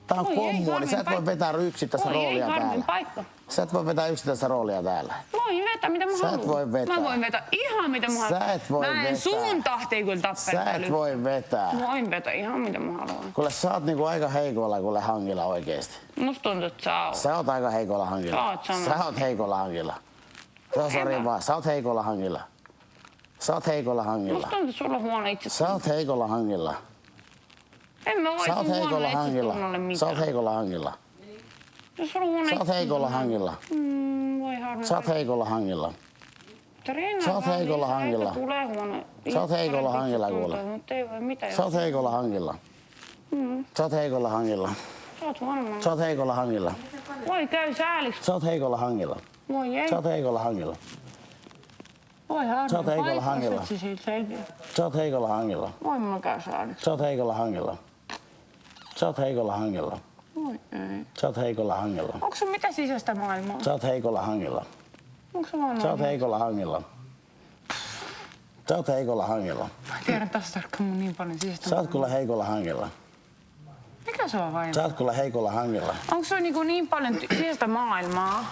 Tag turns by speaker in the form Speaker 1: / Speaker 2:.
Speaker 1: Tää on
Speaker 2: Oi, ei,
Speaker 1: kommuuni, sä et voi vetää yksittäistä
Speaker 2: Oi, ei,
Speaker 1: roolia
Speaker 2: karmin
Speaker 1: täällä.
Speaker 2: paikka.
Speaker 1: Sä et voi vetää yksittäistä roolia täällä.
Speaker 2: Voin vetää mitä mä haluan.
Speaker 1: Sä et voi vetää.
Speaker 2: Mä voin vetää ihan mitä mä haluan.
Speaker 1: Sä et voi
Speaker 2: mä en
Speaker 1: vetää.
Speaker 2: sun tahtiin kyllä tappella.
Speaker 1: Sä et voi vetää.
Speaker 2: Voin vetää ihan mitä mä haluan.
Speaker 1: Kuule sä oot niinku aika heikolla kuule hangilla oikeesti.
Speaker 2: Musta tuntuu, että sä oot.
Speaker 1: Sä oot aika heikolla hangilla. Sä oot heikolla hangilla. Sori vaan, sä oot heikolla hangilla. Sä oot heikolla hangilla.
Speaker 2: Musta tuntuu, että sulla on huono itsetunto.
Speaker 1: Sä oot heikolla hangilla.
Speaker 2: En mä voi
Speaker 1: Sä oot
Speaker 2: sun
Speaker 1: heikolla
Speaker 2: huonolle
Speaker 1: hangilla.
Speaker 2: itsetunnolle mitään.
Speaker 1: Sä oot heikolla hangilla.
Speaker 2: Jos sulla on huono
Speaker 1: Sä oot heikolla hangilla.
Speaker 2: Voi harmi.
Speaker 1: Sä oot heikolla hangilla.
Speaker 2: Sä
Speaker 1: oot heikolla hangilla.
Speaker 2: Tulee huono.
Speaker 1: Sä oot heikolla hangilla kuule.
Speaker 2: Mutta ei voi mitään.
Speaker 1: Sä oot heikolla hangilla. Sä oot heikolla hangilla.
Speaker 2: Sä oot huono.
Speaker 1: Sä oot heikolla hangilla.
Speaker 2: Voi käy sääliksi.
Speaker 1: Sä oot heikolla hangilla.
Speaker 2: Voi ei.
Speaker 1: Sä oot heikolla hangilla.
Speaker 2: Voi harmi.
Speaker 1: Sä oot heikolla hangilla. Sä oot heikolla hangilla.
Speaker 2: Voi mulla käy sääliksi.
Speaker 1: Sä oot heikolla hangilla. Sä oot heikolla hangilla.
Speaker 2: Voi ei.
Speaker 1: Sä oot heikolla hangilla.
Speaker 2: Onko sun mitä sisäistä maailmaa?
Speaker 1: Sä oot heikolla hangilla.
Speaker 2: Onko se vaan
Speaker 1: Sä oot heikolla hangilla. Sä oot heikolla hangilla.
Speaker 2: Mä tiedän tässä tarkkaan mun niin paljon sisäistä
Speaker 1: Sä oot kyllä heikolla hangilla.
Speaker 2: Mikä se on vaimo?
Speaker 1: Sä oot kyllä heikolla hangilla.
Speaker 2: Onko se niin paljon sisäistä maailmaa?